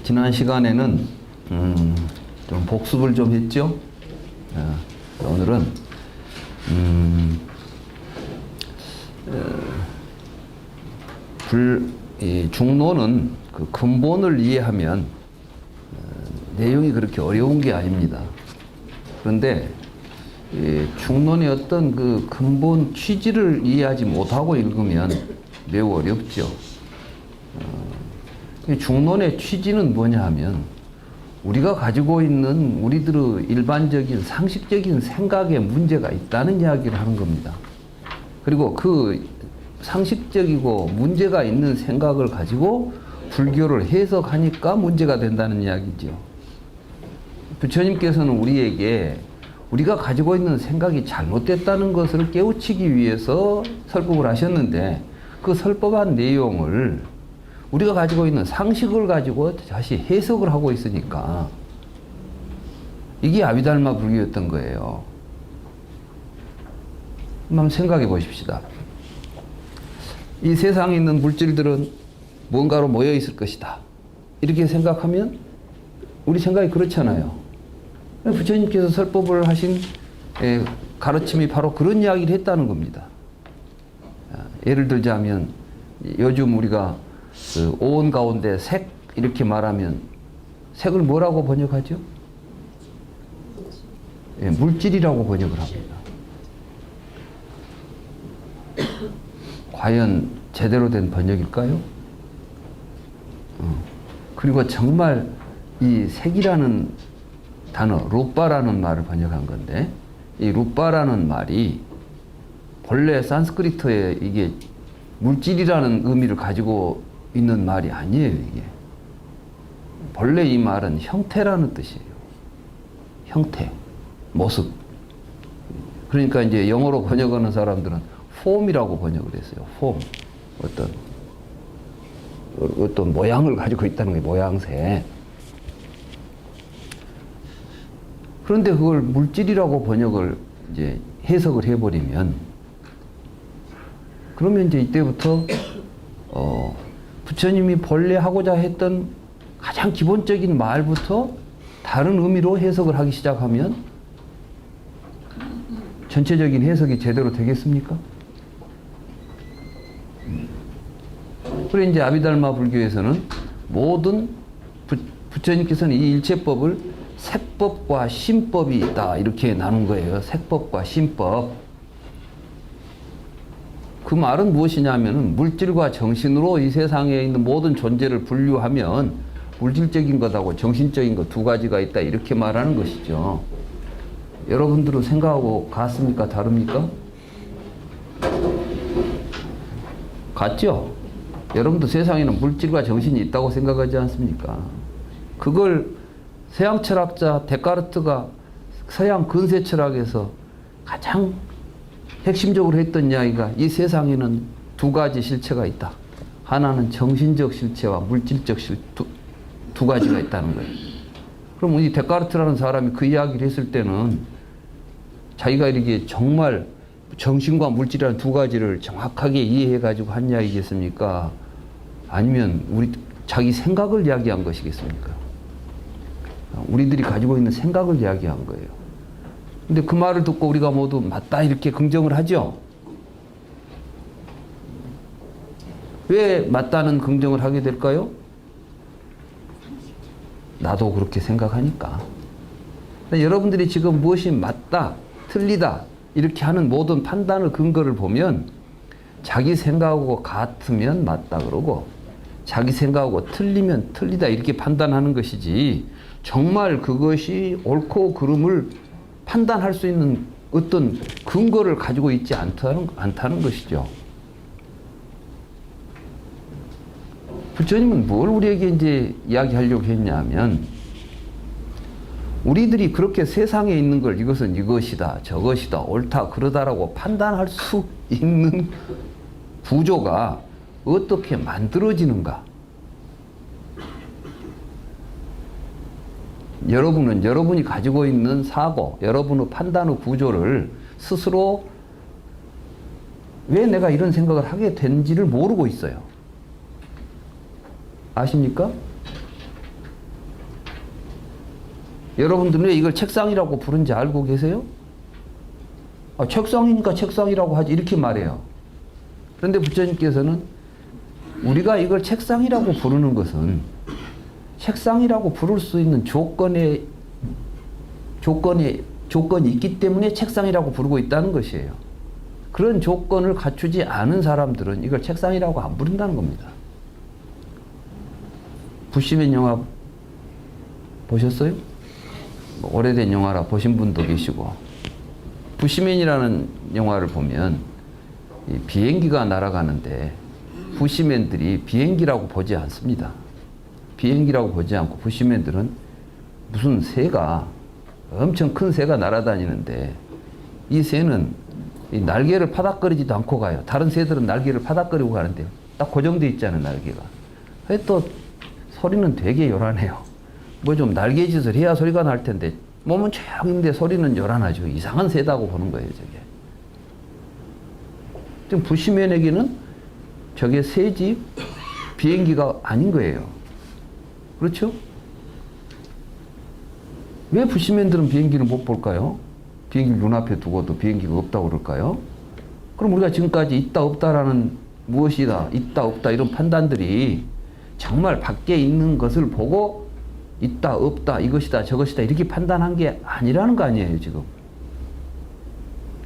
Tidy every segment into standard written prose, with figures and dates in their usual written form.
지난 시간에는 좀 복습을 좀 했죠. 오늘은 중론은 그 근본을 이해하면 내용이 그렇게 어려운 게 아닙니다. 그런데 중론의 어떤 그 근본 취지를 이해하지 못하고 읽으면 매우 어렵죠. 중론의 취지는 뭐냐 하면 우리가 가지고 있는 우리들의 일반적인 상식적인 생각에 문제가 있다는 이야기를 하는 겁니다. 그리고 그 상식적이고 문제가 있는 생각을 가지고 불교를 해석하니까 문제가 된다는 이야기죠. 부처님께서는 우리에게 우리가 가지고 있는 생각이 잘못됐다는 것을 깨우치기 위해서 설법을 하셨는데 그 설법한 내용을 우리가 가지고 있는 상식을 가지고 다시 해석을 하고 있으니까 이게 아비달마 불교였던 거예요. 한번 생각해 보십시다. 이 세상에 있는 물질들은 뭔가로 모여 있을 것이다. 이렇게 생각하면 우리 생각이 그렇잖아요. 부처님께서 설법을 하신 가르침이 바로 그런 이야기를 했다는 겁니다. 예를 들자면 요즘 우리가 그 오온 가운데 색 이렇게 말하면 색을 뭐라고 번역하죠? 물질이라고 번역을 합니다. 과연 제대로 된 번역일까요? 그리고 정말 이 색이라는 단어, 루빠라는 말을 번역한 건데 이 루빠라는 말이 본래 산스크리트에 이게 물질이라는 의미를 가지고 있는 말이 아니에요, 이게. 본래 이 말은 형태라는 뜻이에요. 형태, 모습. 그러니까 이제 영어로 번역하는 사람들은 폼이라고 번역을 했어요. 폼. 어떤 모양을 가지고 있다는 거예요, 모양새. 그런데 그걸 물질이라고 번역을 이제 해석을 해버리면 그러면 이제 이때부터 부처님이 본래 하고자 했던 가장 기본적인 말부터 다른 의미로 해석을 하기 시작하면 전체적인 해석이 제대로 되겠습니까? 그래 이제 아비달마 불교에서는 모든 부처님께서는 이 일체법을 색법과 신법이 있다 이렇게 나눈 거예요. 색법과 신법. 그 말은 무엇이냐면은 물질과 정신으로 이 세상에 있는 모든 존재를 분류하면 물질적인 것하고 정신적인 것 두 가지가 있다 이렇게 말하는 것이죠. 여러분들은 생각하고 같습니까? 다릅니까? 같죠? 여러분도 세상에는 물질과 정신이 있다고 생각하지 않습니까? 그걸 서양 철학자 데카르트가 서양 근세 철학에서 가장 핵심적으로 했던 이야기가 이 세상에는 두 가지 실체가 있다. 하나는 정신적 실체와 물질적 두 가지가 있다는 거예요. 그럼 이 데카르트라는 사람이 그 이야기를 했을 때는 자기가 이렇게 정말 정신과 물질이라는 두 가지를 정확하게 이해해가지고 한 이야기겠습니까? 아니면 자기 생각을 이야기한 것이겠습니까? 우리들이 가지고 있는 생각을 이야기한 거예요. 근데 그 말을 듣고 우리가 모두 맞다 이렇게 긍정을 하죠. 왜 맞다는 긍정을 하게 될까요? 나도 그렇게 생각하니까. 여러분들이 지금 무엇이 맞다, 틀리다 이렇게 하는 모든 판단의 근거를 보면 자기 생각하고 같으면 맞다 그러고 자기 생각하고 틀리면 틀리다 이렇게 판단하는 것이지 정말 그것이 옳고 그름을 판단할 수 있는 어떤 근거를 가지고 있지 않다는 것이죠. 부처님은 뭘 우리에게 이제 이야기하려고 했냐면 우리들이 그렇게 세상에 있는 걸 이것은 이것이다, 저것이다, 옳다, 그러다라고 판단할 수 있는 구조가 어떻게 만들어지는가? 여러분은 여러분이 가지고 있는 사고, 여러분의 판단의 구조를 스스로 왜 내가 이런 생각을 하게 된지를 모르고 있어요. 아십니까? 여러분들은 왜 이걸 책상이라고 부른지 알고 계세요? 아, 책상이니까 책상이라고 하지 이렇게 말해요. 그런데 부처님께서는 우리가 이걸 책상이라고 부르는 것은 책상이라고 부를 수 있는 조건이 있기 때문에 책상이라고 부르고 있다는 것이에요. 그런 조건을 갖추지 않은 사람들은 이걸 책상이라고 안 부른다는 겁니다. 부시맨 영화 보셨어요? 뭐 오래된 영화라 보신 분도 계시고. 부시맨이라는 영화를 보면 이 비행기가 날아가는데 부시맨들이 비행기라고 보지 않습니다. 비행기라고 보지 않고 부시맨들은 무슨 새가 엄청 큰 새가 날아다니는데 이 새는 이 날개를 파닥거리지도 않고 가요. 다른 새들은 날개를 파닥거리고 가는데요. 딱 고정되어 있잖아요, 날개가. 또 소리는 되게 요란해요. 뭐 좀 날개짓을 해야 소리가 날 텐데 몸은 조용한데 소리는 요란하죠. 이상한 새다고 보는 거예요, 저게. 지금 부시맨에게는 저게 새지 비행기가 아닌 거예요. 그렇죠? 왜 부시맨들은 비행기를 못 볼까요? 비행기를 눈앞에 두고도 비행기가 없다고 그럴까요? 그럼 우리가 지금까지 있다 없다라는 무엇이다 있다 없다 이런 판단들이 정말 밖에 있는 것을 보고 있다 없다 이것이다 저것이다 이렇게 판단한 게 아니라는 거 아니에요 지금.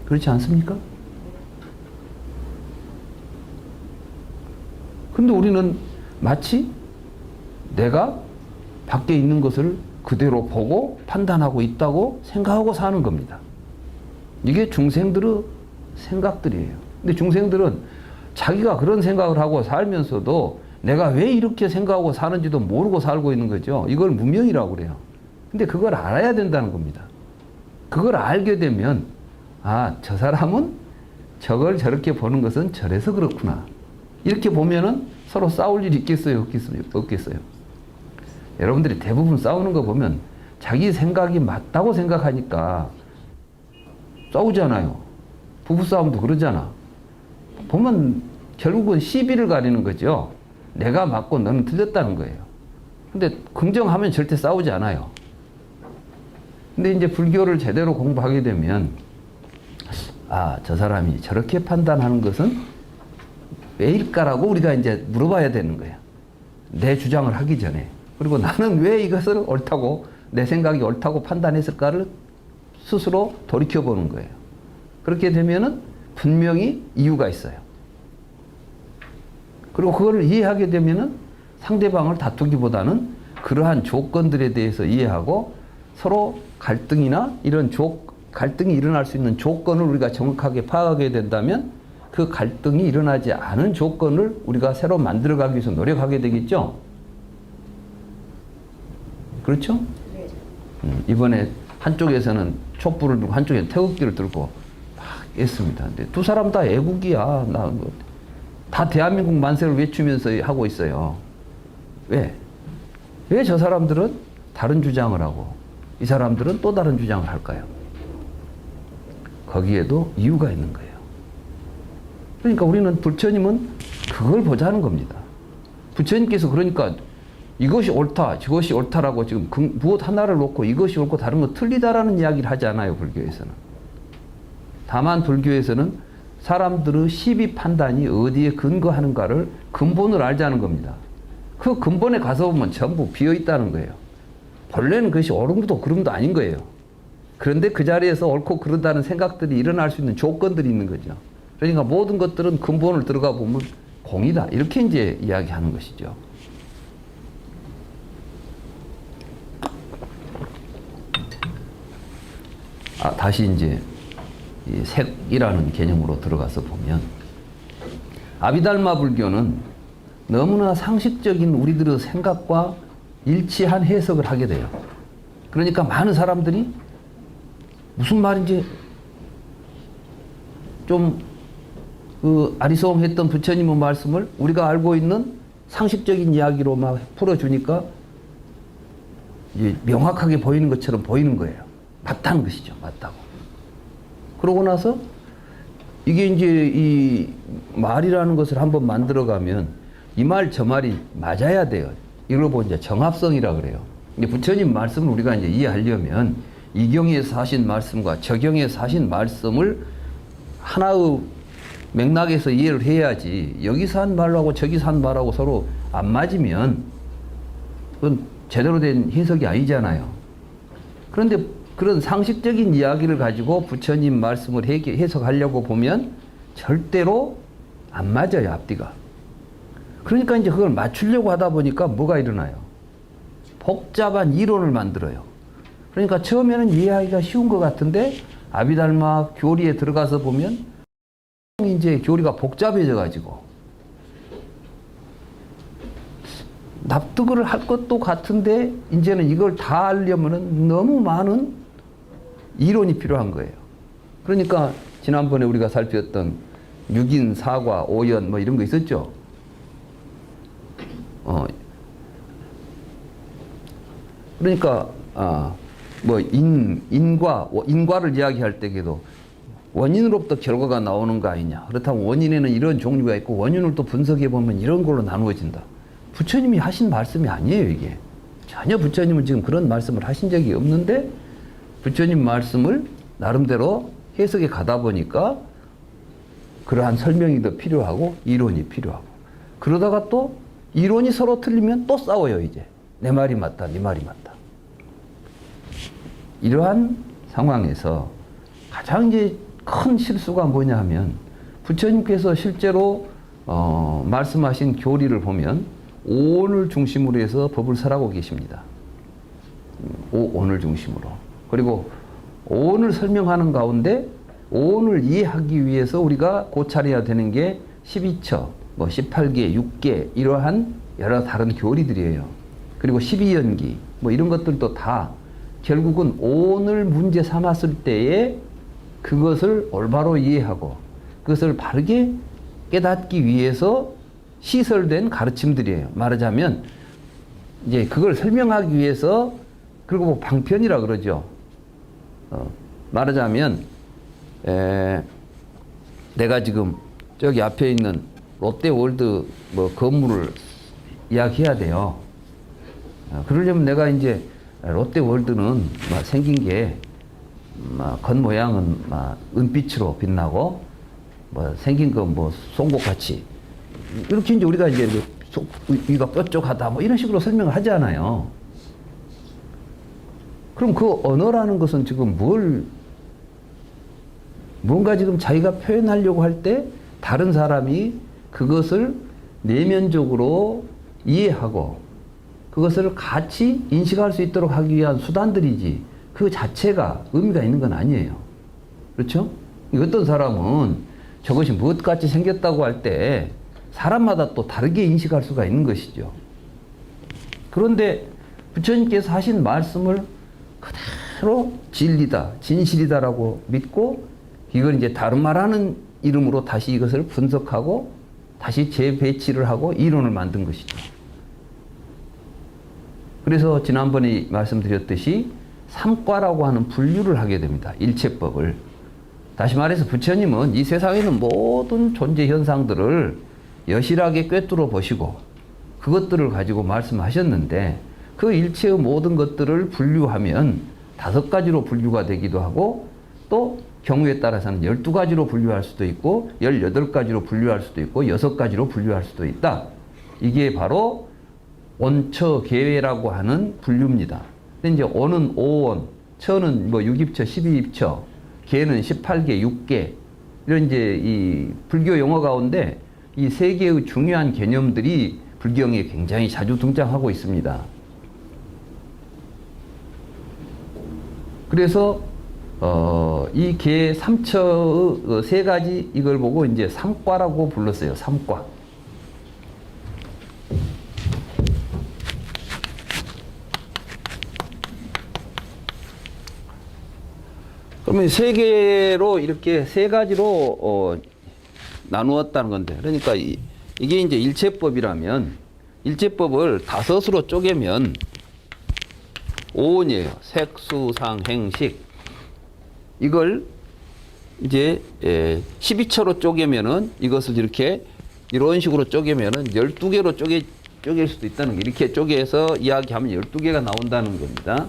그렇지 않습니까? 근데 우리는 마치 내가 밖에 있는 것을 그대로 보고 판단하고 있다고 생각하고 사는 겁니다. 이게 중생들의 생각들이에요. 근데 중생들은 자기가 그런 생각을 하고 살면서도 내가 왜 이렇게 생각하고 사는지도 모르고 살고 있는 거죠. 이걸 무명이라고 그래요. 근데 그걸 알아야 된다는 겁니다. 그걸 알게 되면 아, 저 사람은 저걸 저렇게 보는 것은 저래서 그렇구나. 이렇게 보면은 서로 싸울 일이 있겠어요? 없겠어요? 여러분들이 대부분 싸우는 거 보면 자기 생각이 맞다고 생각하니까 싸우잖아요. 부부싸움도 그러잖아. 보면 결국은 시비를 가리는 거죠. 내가 맞고 너는 틀렸다는 거예요. 근데 긍정하면 절대 싸우지 않아요. 근데 이제 불교를 제대로 공부하게 되면 아, 저 사람이 저렇게 판단하는 것은 왜일까라고 우리가 이제 물어봐야 되는 거예요. 내 주장을 하기 전에. 그리고 나는 왜 이것을 옳다고 내 생각이 옳다고 판단했을까를 스스로 돌이켜보는 거예요. 그렇게 되면은 분명히 이유가 있어요. 그리고 그걸 이해하게 되면은 상대방을 다투기보다는 그러한 조건들에 대해서 이해하고 서로 갈등이나 이런 갈등이 일어날 수 있는 조건을 우리가 정확하게 파악하게 된다면 그 갈등이 일어나지 않은 조건을 우리가 새로 만들어가기 위해서 노력하게 되겠죠? 그렇죠? 이번에 한쪽에서는 촛불을 들고 한쪽에 태극기를 들고 막 했습니다. 근데 두 사람 다 애국이야. 다 대한민국 만세를 외치면서 하고 있어요. 왜? 왜 저 사람들은 다른 주장을 하고 이 사람들은 또 다른 주장을 할까요? 거기에도 이유가 있는 거예요. 그러니까 우리는 부처님은 그걸 보자는 겁니다. 부처님께서 그러니까 이것이 옳다, 저것이 옳다라고 지금 무엇 하나를 놓고 이것이 옳고 다른 건 틀리다라는 이야기를 하지 않아요, 불교에서는. 다만 불교에서는 사람들의 시비 판단이 어디에 근거하는가를 근본을 알자는 겁니다. 그 근본에 가서 보면 전부 비어 있다는 거예요. 본래는 그것이 옳음도 그름도 아닌 거예요. 그런데 그 자리에서 옳고 그르다는 생각들이 일어날 수 있는 조건들이 있는 거죠. 그러니까 모든 것들은 근본을 들어가 보면 공이다. 이렇게 이제 이야기하는 것이죠. 다시 이제 이 색이라는 개념으로 들어가서 보면 아비달마 불교는 너무나 상식적인 우리들의 생각과 일치한 해석을 하게 돼요. 그러니까 많은 사람들이 무슨 말인지 좀 아리송했던 부처님의 말씀을 우리가 알고 있는 상식적인 이야기로 막 풀어주니까 이제 명확하게 보이는 것처럼 보이는 거예요. 맞다는 것이죠. 맞다고. 그러고 나서 이게 이제 이 말이라는 것을 한번 만들어가면 이 말 저 말이 맞아야 돼요. 이걸 보고 이제 정합성이라 그래요. 이제 부처님 말씀을 우리가 이제 이해하려면 이경에서 하신 말씀과 저경에서 하신 말씀을 하나의 맥락에서 이해를 해야지, 여기서 한 말하고 저기서 한 말하고 서로 안 맞으면 그건 제대로 된 해석이 아니잖아요. 그런데 그런 상식적인 이야기를 가지고 부처님 말씀을 해석하려고 보면 절대로 안 맞아요, 앞뒤가. 그러니까 이제 그걸 맞추려고 하다 보니까 뭐가 일어나요? 복잡한 이론을 만들어요. 그러니까 처음에는 이해하기가 쉬운 것 같은데 아비달마 교리에 들어가서 보면 이제 교리가 복잡해져 가지고 납득을 할 것도 같은데 이제는 이걸 다 알려면은 너무 많은 이론이 필요한 거예요. 그러니까 지난번에 우리가 살폈던 6인, 사과, 오연 뭐 이런 거 있었죠. 그러니까 뭐 인과를 이야기할 때에도 원인으로부터 결과가 나오는 거 아니냐. 그렇다면 원인에는 이런 종류가 있고 원인을 또 분석해 보면 이런 걸로 나누어진다. 부처님이 하신 말씀이 아니에요, 이게. 전혀 부처님은 지금 그런 말씀을 하신 적이 없는데 부처님 말씀을 나름대로 해석에 가다 보니까 그러한 설명이 더 필요하고 이론이 필요하고, 그러다가 또 이론이 서로 틀리면 또 싸워요. 이제 내 말이 맞다, 네 말이 맞다. 이러한 상황에서 가장 이제 큰 실수가 뭐냐 하면 부처님께서 실제로 말씀하신 교리를 보면 오온을 중심으로 해서 법을 설하고 계십니다. 오온을 중심으로. 그리고 오온을 설명하는 가운데 오온을 이해하기 위해서 우리가 고찰해야 되는 게 12처, 뭐 18개, 6개 이러한 여러 다른 교리들이에요. 그리고 12연기 뭐 이런 것들도 다 결국은 오온을 문제 삼았을 때에 그것을 올바로 이해하고 그것을 바르게 깨닫기 위해서 시설된 가르침들이에요. 말하자면 이제 그걸 설명하기 위해서, 그리고 뭐 방편이라 그러죠. 말하자면 내가 지금 저기 앞에 있는 롯데월드 뭐 건물을 이야기해야 돼요. 그러려면 내가 이제 롯데월드는 생긴 게 겉모양은 은빛으로 빛나고 뭐 생긴 거 뭐 송곳같이 이렇게 이제 우리가 이제 위가 뾰족하다 뭐 이런 식으로 설명을 하잖아요. 그럼 그 언어라는 것은 지금 뭔가 지금 자기가 표현하려고 할 때 다른 사람이 그것을 내면적으로 이해하고 그것을 같이 인식할 수 있도록 하기 위한 수단들이지 그 자체가 의미가 있는 건 아니에요. 그렇죠? 어떤 사람은 저것이 무엇같이 생겼다고 할 때 사람마다 또 다르게 인식할 수가 있는 것이죠. 그런데 부처님께서 하신 말씀을 그대로 진리다, 진실이다라고 믿고 이걸 이제 다른 말하는 이름으로 다시 이것을 분석하고 다시 재배치를 하고 이론을 만든 것이죠. 그래서 지난번에 말씀드렸듯이 삼과라고 하는 분류를 하게 됩니다. 일체법을. 다시 말해서 부처님은 이 세상에 있는 모든 존재 현상들을 여실하게 꿰뚫어 보시고 그것들을 가지고 말씀하셨는데 그 일체의 모든 것들을 분류하면 5가지로 분류가 되기도 하고 또 경우에 따라서는 12가지로 분류할 수도 있고 18가지로 분류할 수도 있고 6가지로 분류할 수도 있다. 이게 바로 온처계외라고 하는 분류입니다. 근데 이제 온은 5온, 처는 뭐 6입처, 12입처, 계는 18개, 6개 이런 이제 이 불교 용어 가운데 이 3개의 중요한 개념들이 불경에 굉장히 자주 등장하고 있습니다. 그래서 이 계 3처의 3가지 이걸 보고 이제 삼과라고 불렀어요. 삼과. 그러면 3개로 이렇게 3가지로 나누었다는 건데, 그러니까 이게 이제 일체법이라면 일체법을 5으로 쪼개면 오온이에요. 색수상 행식. 이걸 이제 12처로 쪼개면은 이것을 이렇게 이런 식으로 쪼개면은 12개로 쪼갤 수도 있다는 게 이렇게 쪼개서 이야기하면 12개가 나온다는 겁니다.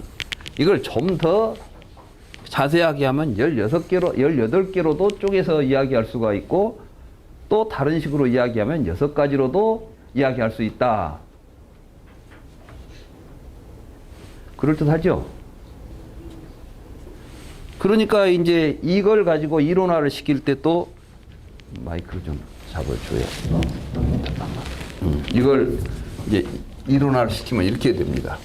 이걸 좀 더 자세하게 하면 16개로, 18개로도 쪼개서 이야기할 수가 있고 또 다른 식으로 이야기하면 6가지로도 이야기할 수 있다. 그럴듯하죠? 그러니까 이제 이걸 가지고 이론화를 시킬 때 또 마이크를 좀 잡아줘야. 이걸 이제 이론화를 시키면 이렇게 됩니다.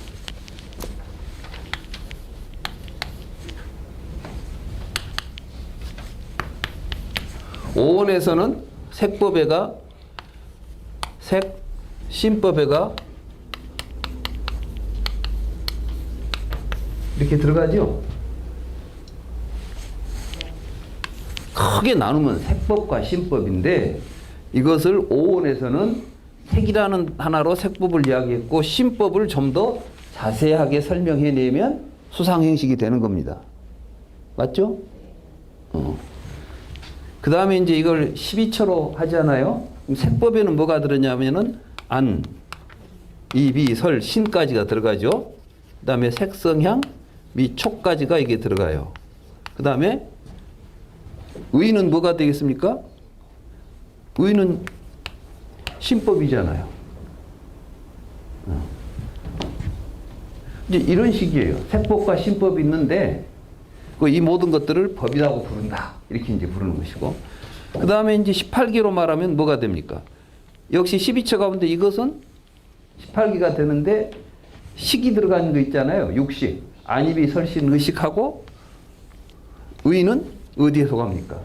오원에서는 색법에가 색, 신법에가 이렇게 들어가죠. 크게 나누면 색법과 신법인데 이것을 오원에서는 색이라는 하나로 색법을 이야기했고 신법을 좀 더 자세하게 설명해내면 수상행식이 되는 겁니다. 맞죠? 그 다음에 이제 이걸 12처로 하잖아요. 색법에는 뭐가 들었냐면은 안, 이비, 설, 신까지가 들어가죠. 그 다음에 색성향, 미, 촉까지가 이게 들어가요. 그 다음에 의는 뭐가 되겠습니까? 의는 신법이잖아요. 이제 이런 식이에요. 색법과 신법이 있는데 이 모든 것들을 법이라고 부른다. 이렇게 이제 부르는 것이고. 그 다음에 이제 18개로 말하면 뭐가 됩니까? 역시 12처 가운데 이것은 18개가 되는데 식이 들어가는 거 있잖아요. 육식. 안입이 설신 의식하고 의는 어디에 속합니까?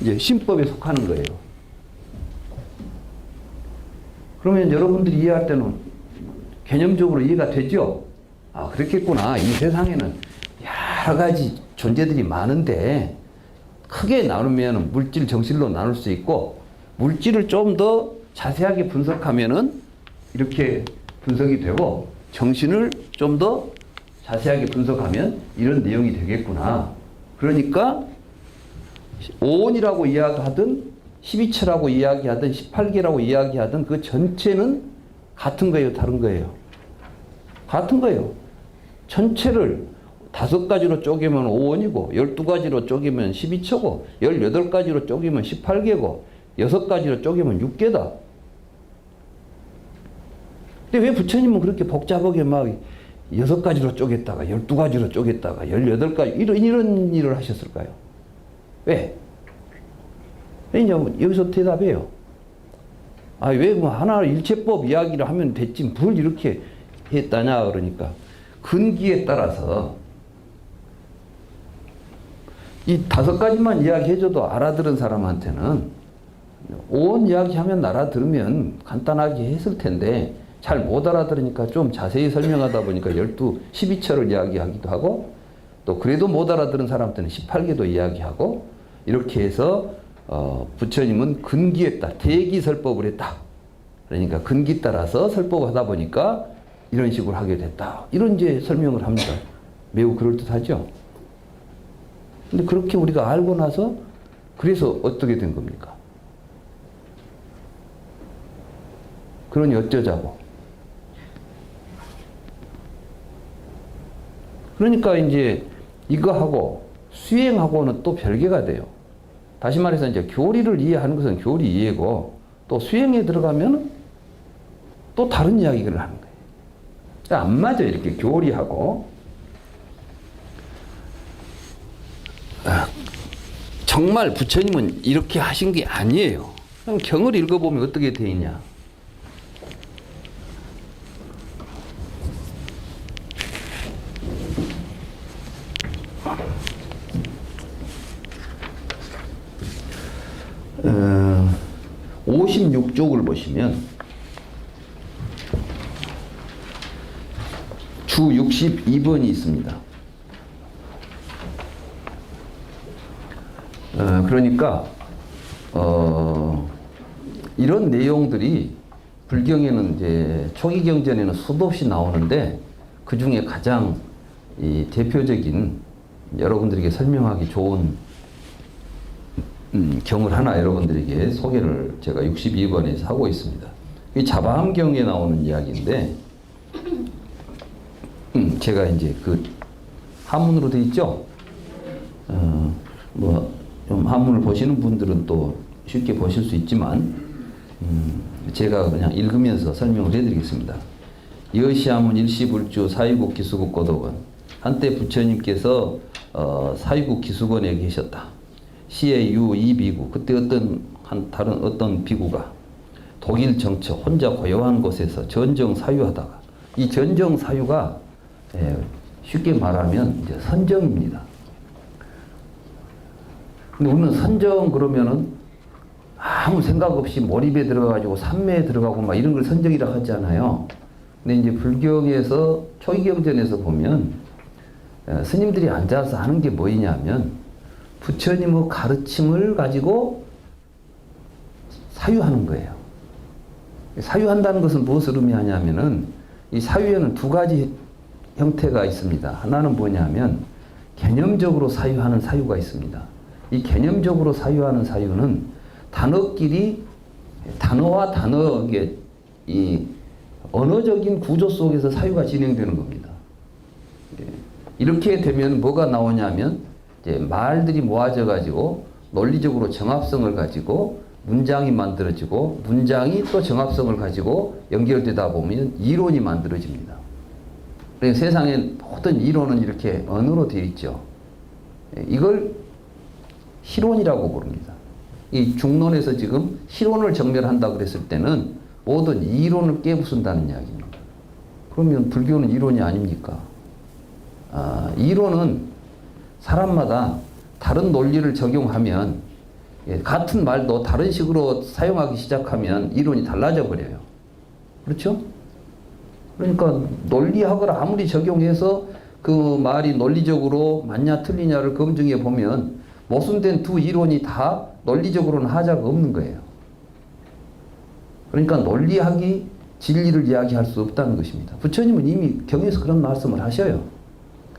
이제 신법에 속하는 거예요. 그러면 여러분들이 이해할 때는 개념적으로 이해가 되죠? 아, 그렇겠구나. 이 세상에는 여러 가지 존재들이 많은데 크게 나누면 물질, 정실로 나눌 수 있고 물질을 좀 더 자세하게 분석하면은 이렇게 분석이 되고 정신을 좀 더 자세하게 분석하면 이런 내용이 되겠구나. 그러니까 오온이라고 이야기하든 12처라고 이야기하든 18개라고 이야기하든 그 전체는 같은 거예요, 다른 거예요? 같은 거예요. 전체를 5가지로 쪼개면 5원이고 12가지로 쪼개면 12처고 18가지로 쪼개면 18개고 6가지로 쪼개면 6개다. 근데 왜 부처님은 그렇게 복잡하게 막 6가지로 쪼갰다가 12가지로 쪼갰다가 18가지 이런 일을 하셨을까요? 왜? 이제 여기서 대답해요. 아, 왜 뭐 하나 일체법 이야기를 하면 됐지 뭘 이렇게 했다냐 그러니까 근기에 따라서 이 5가지만 이야기해줘도 알아들은 사람한테는 오원 이야기하면 알아들으면 간단하게 했을 텐데 잘 못 알아들으니까 좀 자세히 설명하다 보니까 12처를 이야기하기도 하고 또 그래도 못 알아들은 사람한테는 18개도 이야기하고 이렇게 해서 부처님은 근기에 따라 대기설법을 했다. 그러니까 근기 따라서 설법을 하다 보니까 이런 식으로 하게 됐다. 이런 이제 설명을 합니다. 매우 그럴듯하죠? 근데 그렇게 우리가 알고 나서 그래서 어떻게 된 겁니까? 그러니 어쩌자고. 그러니까 이제 이거하고 수행하고는 또 별개가 돼요. 다시 말해서 이제 교리를 이해하는 것은 교리 이해고 또 수행에 들어가면 또 다른 이야기를 하는 거예요. 안 맞아, 이렇게 교리하고. 정말 부처님은 이렇게 하신 게 아니에요. 그럼 경을 읽어보면 어떻게 되어 있냐. 어, 56쪽을 보시면 주 62번이 있습니다. 그러니까 이런 내용들이 불경에는 이제 초기 경전에는 수도 없이 나오는데 그 중에 가장 이 대표적인 여러분들에게 설명하기 좋은 경을 하나 여러분들에게 소개를 제가 62번에서 하고 있습니다. 이 자바함경에 나오는 이야기인데, 제가 이제 그 한문으로 돼 있죠. 좀 한문을 보시는 분들은 또 쉽게 보실 수 있지만, 제가 그냥 읽으면서 설명을 해드리겠습니다. 여시하문 일시불주 사유국 기수국 고독은 한때 부처님께서 사유국 기수원에 계셨다. 시의 유 이비구, 그때 다른 어떤 비구가 독일 정처 혼자 고요한 곳에서 전정 사유하다가, 이 전정 사유가 쉽게 말하면 이제 선정입니다. 근데 우리는 선정 그러면은 아무 생각 없이 몰입에 들어가가지고 삼매에 들어가고 막 이런 걸 선정이라 하잖아요. 근데 이제 불경에서 초기경전에서 보면 스님들이 앉아서 하는 게 뭐냐면 부처님의 가르침을 가지고 사유하는 거예요. 사유한다는 것은 무엇을 의미하냐면은 이 사유에는 두 가지 형태가 있습니다. 하나는 뭐냐면 개념적으로 사유하는 사유가 있습니다. 이 개념적으로 사유하는 사유는 단어끼리 단어와 단어의 이 언어적인 구조 속에서 사유가 진행되는 겁니다. 이렇게 되면 뭐가 나오냐면 이제 말들이 모아져 가지고 논리적으로 정합성을 가지고 문장이 만들어지고 문장이 또 정합성을 가지고 연결되다 보면 이론이 만들어집니다. 그러니까 세상의 모든 이론은 이렇게 언어로 되어 있죠. 이걸 희론이라고 부릅니다. 이 중론에서 지금 희론을 정멸한다 그랬을 때는 모든 이론을 깨부순다는 이야기입니다. 그러면 불교는 이론이 아닙니까? 이론은 사람마다 다른 논리를 적용하면 같은 말도 다른 식으로 사용하기 시작하면 이론이 달라져 버려요. 그렇죠? 그러니까 논리학을 아무리 적용해서 그 말이 논리적으로 맞냐 틀리냐를 검증해 보면 모순된 두 이론이 다 논리적으로는 하자가 없는 거예요. 그러니까 논리학이 진리를 이야기할 수 없다는 것입니다. 부처님은 이미 경에서 그런 말씀을 하셔요.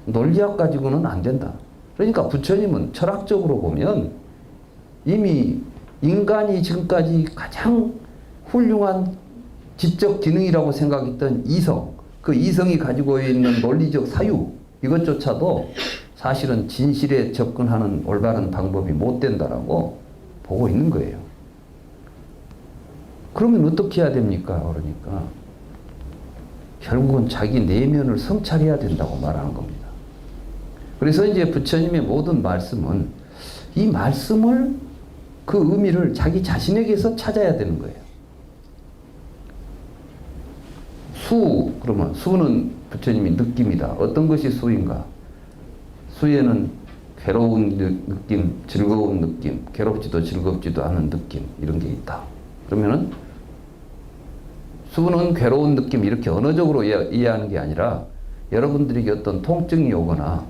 논리학 가지고는 안 된다. 그러니까 부처님은 철학적으로 보면 이미 인간이 지금까지 가장 훌륭한 지적 기능이라고 생각했던 이성, 그 이성이 가지고 있는 논리적 사유, 이것조차도 사실은 진실에 접근하는 올바른 방법이 못 된다라고 보고 있는 거예요. 그러면 어떻게 해야 됩니까? 그러니까 결국은 자기 내면을 성찰해야 된다고 말하는 겁니다. 그래서 이제 부처님의 모든 말씀은 이 말씀을 그 의미를 자기 자신에게서 찾아야 되는 거예요. 수, 그러면 수는 부처님이 느낌이다. 어떤 것이 수인가? 수에는 괴로운 느낌, 즐거운 느낌, 괴롭지도 즐겁지도 않은 느낌, 이런 게 있다. 그러면은 수는 괴로운 느낌, 이렇게 언어적으로 이해하는 게 아니라 여러분들에게 어떤 통증이 오거나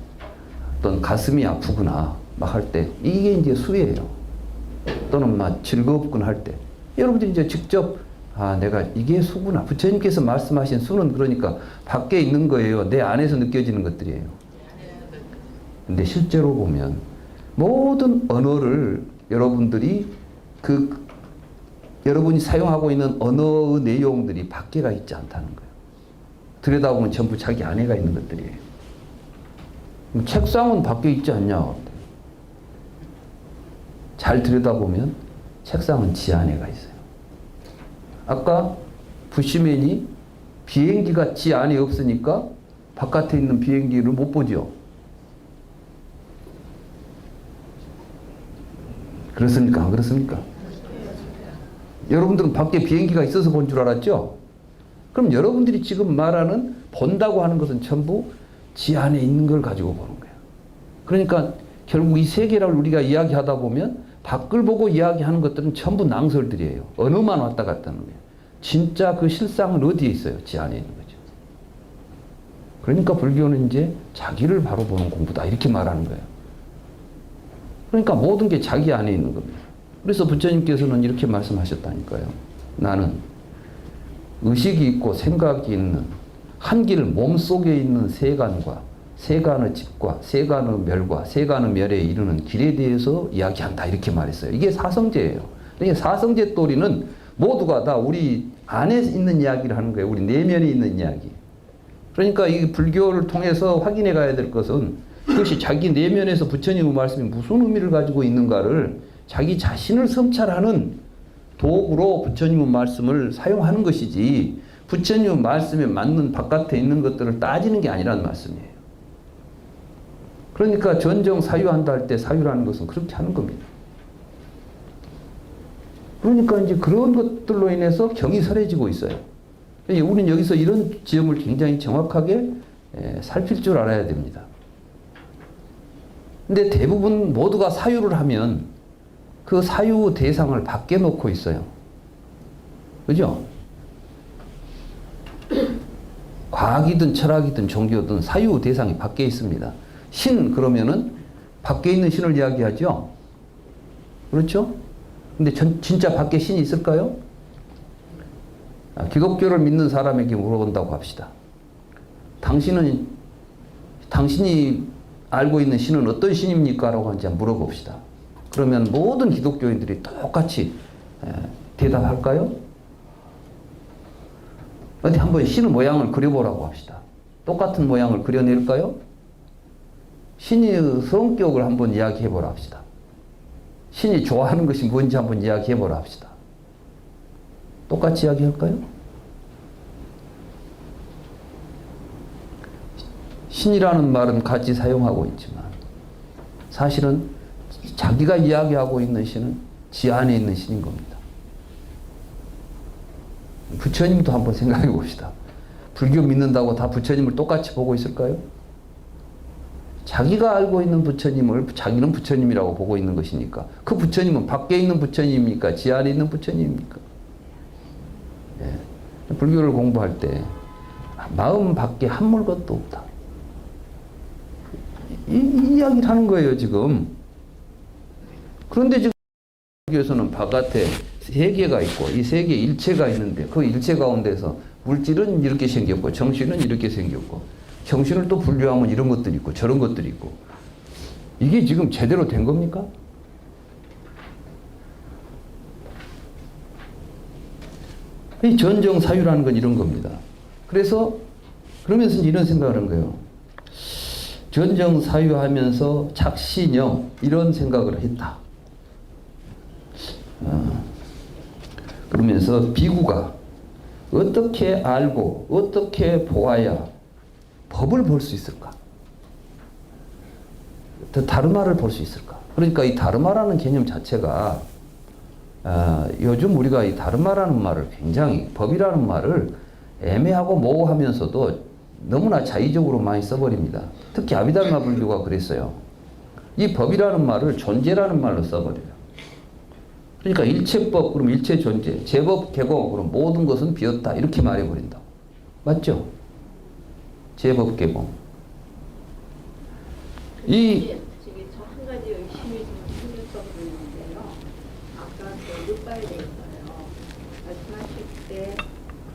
어떤 가슴이 아프거나 막 할 때 이게 이제 수예요. 또는 막 즐겁군 할 때 여러분들이 이제 직접 내가 이게 수구나. 부처님께서 말씀하신 수는 그러니까 밖에 있는 거예요. 내 안에서 느껴지는 것들이에요. 근데 실제로 보면 모든 언어를 여러분들이 여러분이 사용하고 있는 언어의 내용들이 밖에가 있지 않다는 거예요. 들여다보면 전부 자기 안에가 있는 것들이에요. 책상은 밖에 있지 않냐? 잘 들여다보면 책상은 지 안에가 있어요. 아까 부시맨이 비행기가 지 안에 없으니까 바깥에 있는 비행기를 못 보죠. 그렇습니까? 안 그렇습니까? 여러분들은 밖에 비행기가 있어서 본 줄 알았죠? 그럼 여러분들이 지금 말하는 본다고 하는 것은 전부 지 안에 있는 걸 가지고 보는 거예요. 그러니까 결국 이 세계를 우리가 이야기하다 보면 밖을 보고 이야기하는 것들은 전부 낭설들이에요. 언어만 왔다 갔다 하는 거예요. 진짜 그 실상은 어디에 있어요? 지 안에 있는 거죠. 그러니까 불교는 이제 자기를 바로 보는 공부다, 이렇게 말하는 거예요. 그러니까 모든 게 자기 안에 있는 겁니다. 그래서 부처님께서는 이렇게 말씀하셨다니까요. 나는 의식이 있고 생각이 있는 한길 몸속에 있는 세간과 세간의 집과 세간의 멸과 세간의 멸에 이르는 길에 대해서 이야기한다, 이렇게 말했어요. 이게 사성제예요. 그러니까 사성제 또리는 모두가 다 우리 안에 있는 이야기를 하는 거예요. 우리 내면에 있는 이야기. 그러니까 이 불교를 통해서 확인해 가야 될 것은 그것이 자기 내면에서 부처님의 말씀이 무슨 의미를 가지고 있는가를 자기 자신을 성찰하는 도구로 부처님의 말씀을 사용하는 것이지 부처님의 말씀에 맞는 바깥에 있는 것들을 따지는 게 아니라는 말씀이에요. 그러니까 전정 사유한다 할 때 사유라는 것은 그렇게 하는 겁니다. 그러니까 이제 그런 것들로 인해서 경이 설해지고 있어요. 우리는 여기서 이런 지점을 굉장히 정확하게 살필 줄 알아야 됩니다. 근데 대부분 모두가 사유를 하면 그 사유 대상을 밖에 놓고 있어요. 그죠? 과학이든 철학이든 종교든 사유 대상이 밖에 있습니다. 신 그러면은 밖에 있는 신을 이야기하죠. 그렇죠? 근데 진짜 밖에 신이 있을까요? 기독교를 믿는 사람에게 물어본다고 합시다. 당신이 알고 있는 신은 어떤 신입니까? 라고 한번 물어봅시다. 그러면 모든 기독교인들이 똑같이 대답할까요? 어디 한번 신의 모양을 그려보라고 합시다. 똑같은 모양을 그려낼까요? 신의 성격을 한번 이야기해보라 합시다. 신이 좋아하는 것이 뭔지 한번 이야기해보라 합시다. 똑같이 이야기할까요? 신이라는 말은 같이 사용하고 있지만 사실은 자기가 이야기하고 있는 신은 지 안에 있는 신인 겁니다. 부처님도 한번 생각해 봅시다. 불교 믿는다고 다 부처님을 똑같이 보고 있을까요? 자기가 알고 있는 부처님을 자기는 부처님이라고 보고 있는 것이니까 그 부처님은 밖에 있는 부처님입니까? 지 안에 있는 부처님입니까? 예. 불교를 공부할 때 마음 밖에 한 물것도 없다. 이 이야기를 하는 거예요, 지금. 그런데 지금 불교에서는 바깥에 세계가 있고 이 세계 일체가 있는데 그 일체 가운데서 물질은 이렇게 생겼고 정신은 이렇게 생겼고 정신을 또 분류하면 이런 것들이 있고 저런 것들이 있고 이게 지금 제대로 된 겁니까? 이 전정사유라는 건 이런 겁니다. 그래서 그러면서 이런 생각을 한 거예요. 전정사유하면서 착신영 이런 생각을 했다. 그러면서 비구가 어떻게 알고 어떻게 보아야 법을 볼 수 있을까? 더 다르마를 볼 수 있을까? 그러니까 이 다르마라는 개념 자체가 요즘 우리가 이 다르마라는 말을 굉장히 법이라는 말을 애매하고 모호하면서도 너무나 자의적으로 많이 써버립니다. 특히 아비달마 불교가 그랬어요. 이 법이라는 말을 존재라는 말로 써버려요. 그러니까 일체법 그럼 일체 존재, 제법 개공 그럼 모든 것은 비었다 이렇게 말해버린다고. 맞죠? 제법 개공. 저 한 가지 의심이 좀 생겼다고 그러는데요. 아까 그 룩바에 대해서요. 말씀하실 때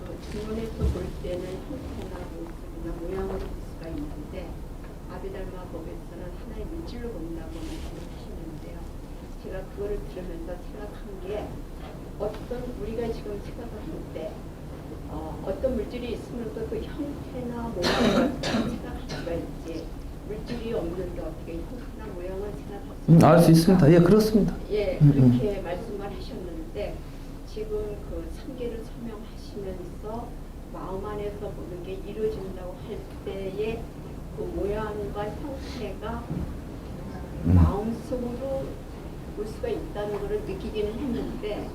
그 중원에서 볼 때는 형태나 모습이나 모양으로 볼 수가 있는데 아비달마 법에서는 하나의 물질로 본다고 말씀하시는데요. 제가 그거를 들으면서 생각한 게 우리가 지금 생각을 할 때 어떤 물질이 있으면 또 그 형태나 모양을 생각할 수가 있지 물질이 없는데 어떻게 형태나 모양을 생각할 수 알 수 있습니다. 예, 그렇습니다. 예, 그렇게 말씀을 하셨는데 지금 그 상계를 설명하시면서 마음 안에서 보는 게 이루어진다고 할 때의 그 모양과 형태가 마음속으로 볼 수가 있다는 것을 느끼기는 했는데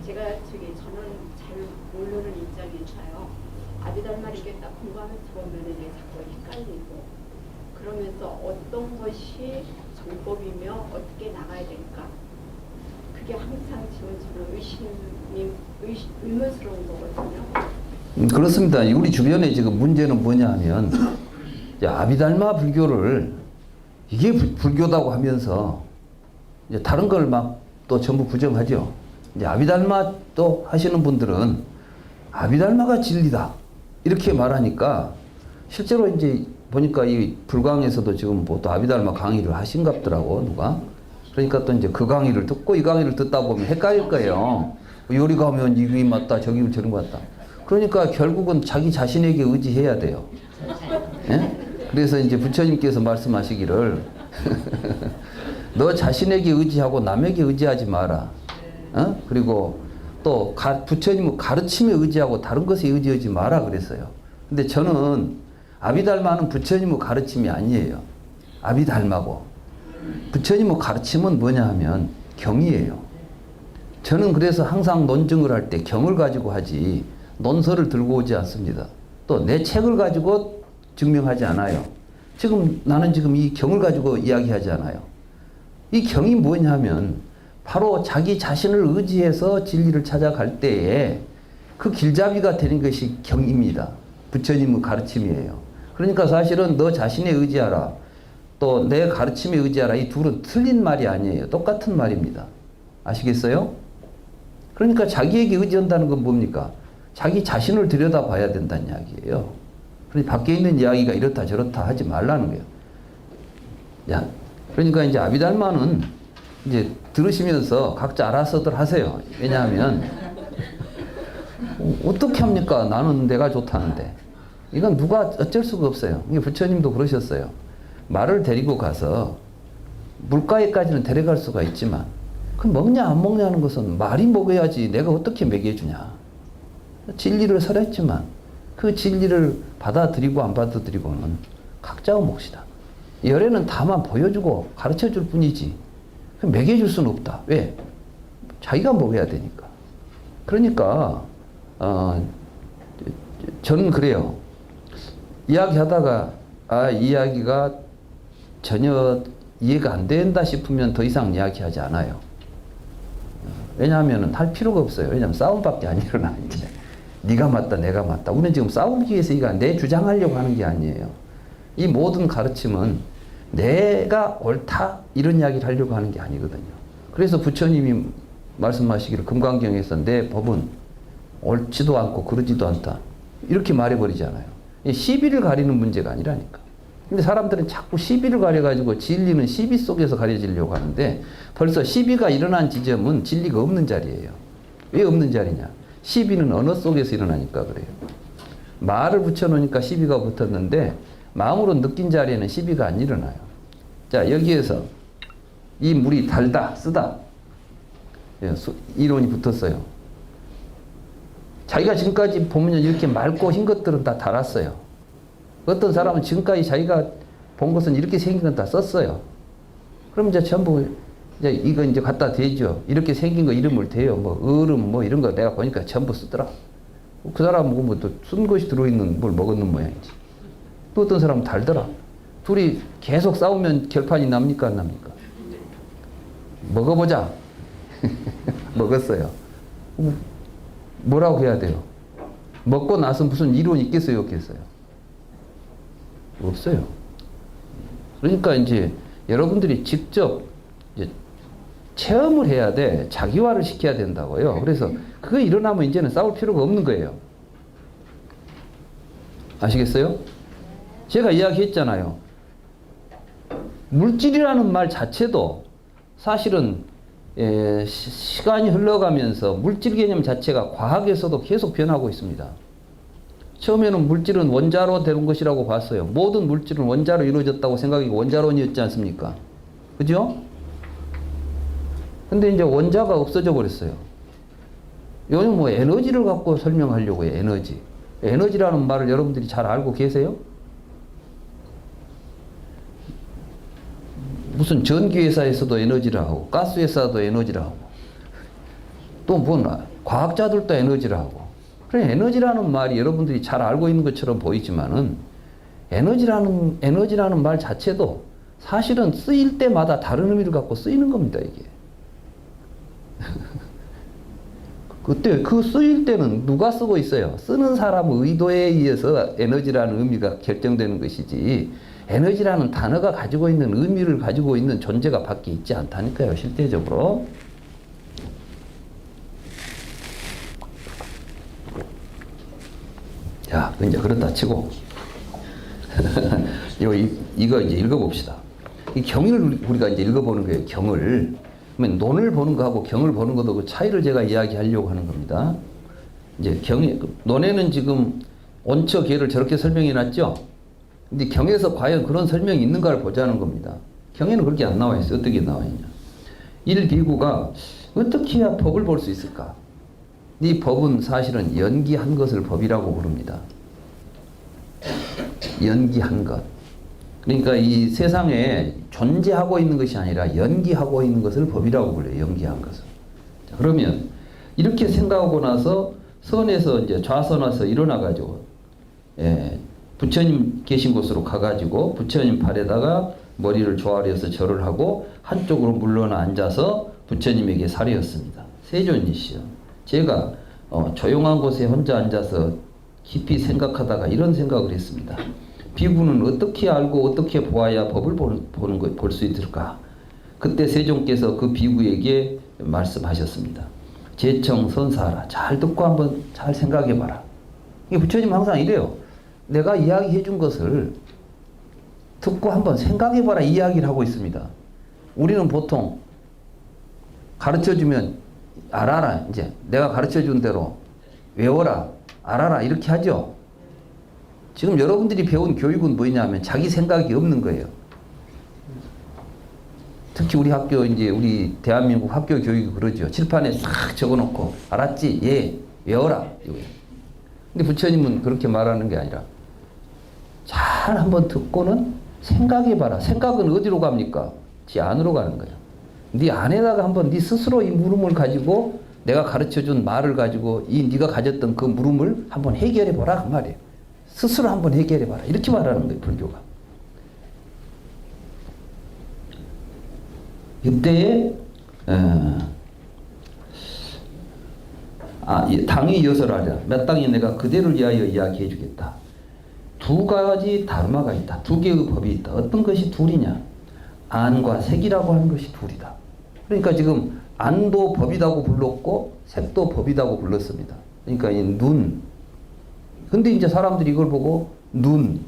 제가 저는 잘 모르는 입장이잖아요. 아비달마 이게 딱 공부하면서 보면 이게 자꾸 헷갈리고 그러면서 어떤 것이 정법이며 어떻게 나가야 될까? 그게 항상 지금 의문스러운 거거든요. 그렇습니다. 우리 주변에 지금 문제는 뭐냐 하면 아비달마 불교를 이게 불교다고 하면서 이제 다른 걸 막 또 전부 부정하죠. 이제 아비달마 또 하시는 분들은 아비달마가 진리다 이렇게 말하니까 실제로 이제 보니까 이 불광에서도 지금 뭐 또 아비달마 강의를 하신갑더라고 누가. 그러니까 또 이제 그 강의를 듣고 이 강의를 듣다 보면 헷갈릴 거예요. 요리 가면 이게 맞다, 저기 저런 거 같다. 그러니까 결국은 자기 자신에게 의지해야 돼요. 예? 그래서 이제 부처님께서 말씀하시기를 너 자신에게 의지하고 남에게 의지하지 마라. 어? 그리고 또 부처님은 가르침에 의지하고 다른 것에 의지하지 마라 그랬어요. 근데 저는 아비달마는 부처님의 가르침이 아니에요. 아비달마고. 부처님의 가르침은 뭐냐 하면 경이에요. 저는 그래서 항상 논증을 할 때 경을 가지고 하지 논설을 들고 오지 않습니다. 또 내 책을 가지고 증명하지 않아요. 나는 지금 이 경을 가지고 이야기하지 않아요. 이 경이 뭐냐면 바로 자기 자신을 의지해서 진리를 찾아갈 때에 그 길잡이가 되는 것이 경입니다. 부처님의 가르침이에요. 그러니까 사실은 너 자신에 의지하라. 또 내 가르침에 의지하라. 이 둘은 틀린 말이 아니에요. 똑같은 말입니다. 아시겠어요? 그러니까 자기에게 의지한다는 건 뭡니까? 자기 자신을 들여다봐야 된다는 이야기예요. 그러니까 밖에 있는 이야기가 이렇다 저렇다 하지 말라는 거예요. 야, 그러니까 이제 아비달마는 이제 들으시면서 각자 알아서들 하세요. 왜냐하면 어떻게 합니까? 나는 내가 좋다는데. 이건 누가 어쩔 수가 없어요. 이게 부처님도 그러셨어요. 말을 데리고 가서 물가에까지는 데려갈 수가 있지만 그 먹냐 안 먹냐는 것은 말이 먹어야지 내가 어떻게 먹여주냐. 진리를 설했지만 그 진리를 받아들이고 안 받아들이고는 각자의 몫이다. 열애는 다만 보여주고 가르쳐줄 뿐이지 먹여줄 수는 없다. 왜? 자기가 먹어야 되니까. 그러니까 저는 그래요. 이야기하다가 이 이야기가 전혀 이해가 안 된다 싶으면 더 이상 이야기하지 않아요. 왜냐하면 할 필요가 없어요. 왜냐하면 싸움밖에 안 일어나 이제. 네가 맞다 내가 맞다. 우리는 지금 싸우기 위해서 이거 내 주장하려고 하는 게 아니에요. 이 모든 가르침은 내가 옳다 이런 이야기를 하려고 하는 게 아니거든요. 그래서 부처님이 말씀하시기를 금강경에서 내 법은 옳지도 않고 그러지도 않다 이렇게 말해버리잖아요. 시비를 가리는 문제가 아니라니까. 근데 사람들은 자꾸 시비를 가려가지고 진리는 시비 속에서 가려지려고 하는데 벌써 시비가 일어난 지점은 진리가 없는 자리예요. 왜 없는 자리냐? 시비는 언어 속에서 일어나니까 그래요. 말을 붙여놓으니까 시비가 붙었는데 마음으로 느낀 자리에는 시비가 안 일어나요. 자, 여기에서 이 물이 달다, 쓰다 이론이 붙었어요. 자기가 지금까지 보면 이렇게 맑고 흰 것들은 다 달았어요. 어떤 사람은 지금까지 자기가 본 것은 이렇게 생긴 건 다 썼어요. 그럼 이제 전부 이제 이거 이제 갖다 대죠. 이렇게 생긴 거 이름을 대요. 뭐 얼음 뭐 이런 거 내가 보니까 전부 쓰더라. 그 사람은 뭐 또 쓴 것이 들어있는 뭘 먹었는 모양이지. 또 어떤 사람은 달더라. 둘이 계속 싸우면 결판이 납니까 안 납니까? 먹어보자. 먹었어요. 뭐라고 해야 돼요? 먹고 나서 무슨 이론이 있겠어요 없겠어요? 없어요. 그러니까 이제 여러분들이 직접 이제 체험을 해야 돼. 자기화를 시켜야 된다고요. 그래서 그거 일어나면 이제는 싸울 필요가 없는 거예요. 아시겠어요? 제가 이야기했잖아요. 물질이라는 말 자체도 사실은 시간이 흘러가면서 물질 개념 자체가 과학에서도 계속 변하고 있습니다. 처음에는 물질은 원자로 되는 것이라고 봤어요. 모든 물질은 원자로 이루어졌다고 생각하고 원자론이었지 않습니까? 그죠? 근데 이제 원자가 없어져 버렸어요. 요즘 뭐 에너지를 갖고 설명하려고 해요. 에너지. 에너지라는 말을 여러분들이 잘 알고 계세요? 무슨 전기회사에서도 에너지를 하고 가스회사도 에너지를 하고 또 뭐 과학자들도 에너지를 하고. 그래 에너지라는 말이 여러분들이 잘 알고 있는 것처럼 보이지만은 에너지라는 말 자체도 사실은 쓰일 때마다 다른 의미를 갖고 쓰이는 겁니다, 이게. 그때 그 쓰일 때는 누가 쓰고 있어요? 쓰는 사람의 의도에 의해서 에너지라는 의미가 결정되는 것이지 에너지라는 단어가 가지고 있는 의미를 가지고 있는 존재가 밖에 있지 않다니까요, 실제적으로. 자, 이제 그렇다 치고 이거 이제 읽어봅시다. 이 경을 우리가 이제 읽어보는 거예요. 경을 그러면 논을 보는 거하고 경을 보는 것도 그 차이를 제가 이야기하려고 하는 겁니다. 이제 논에는 지금 온처 계를 저렇게 설명해 놨죠. 근데 경에서 과연 그런 설명이 있는가를 보자는 겁니다. 경에는 그렇게 안 나와 있어요. 어떻게 나와 있냐. 일비구가 어떻게 해야 법을 볼 수 있을까? 이 법은 사실은 연기한 것을 법이라고 부릅니다. 연기한 것. 그러니까 이 세상에 존재하고 있는 것이 아니라 연기하고 있는 것을 법이라고 불러요. 연기한 것을. 자, 그러면 이렇게 생각하고 나서 선에서 이제 좌선와서 일어나가지고, 부처님 계신 곳으로 가가지고 부처님 발에다가 머리를 조아려서 절을 하고 한쪽으로 물러나 앉아서 부처님에게 살이었습니다. 세존이시여, 제가 조용한 곳에 혼자 앉아서 깊이 생각하다가 이런 생각을 했습니다. 비구는 어떻게 알고 어떻게 보아야 법을 볼 수 있을까? 그때 세존께서 그 비구에게 말씀하셨습니다. 제청선사하라. 잘 듣고 한번 잘 생각해봐라. 이게 부처님 항상 이래요. 내가 이야기해 준 것을 듣고 한번 생각해봐라 이야기를 하고 있습니다. 우리는 보통 가르쳐주면 알아라. 이제 내가 가르쳐준 대로 외워라. 알아라. 이렇게 하죠. 지금 여러분들이 배운 교육은 뭐냐면 자기 생각이 없는 거예요. 특히 우리 학교, 이제 우리 대한민국 학교 교육이 그러죠. 칠판에 싹 적어놓고, 알았지? 예, 외워라. 이거예요. 근데 부처님은 그렇게 말하는 게 아니라, 잘 한번 듣고는 생각해봐라. 생각은 어디로 갑니까? 지 안으로 가는 거예요. 네 안에다가 한번 네 스스로 이 물음을 가지고, 내가 가르쳐준 말을 가지고, 네가 가졌던 그 물음을 한번 해결해보라. 그 말이에요. 스스로 한번 해결해봐라. 이렇게 말하는 거예요, 불교가. 이때에 당이 여설하랴. 몇 당이 내가 그대를 위하여 이야기해 주겠다. 두 가지 다르마가 있다. 두 개의 법이 있다. 어떤 것이 둘이냐? 안과 색이라고 하는 것이 둘이다. 그러니까 지금 안도 법이라고 불렀고 색도 법이라고 불렀습니다. 그러니까 이 눈. 근데 이제 사람들이 이걸 보고 눈,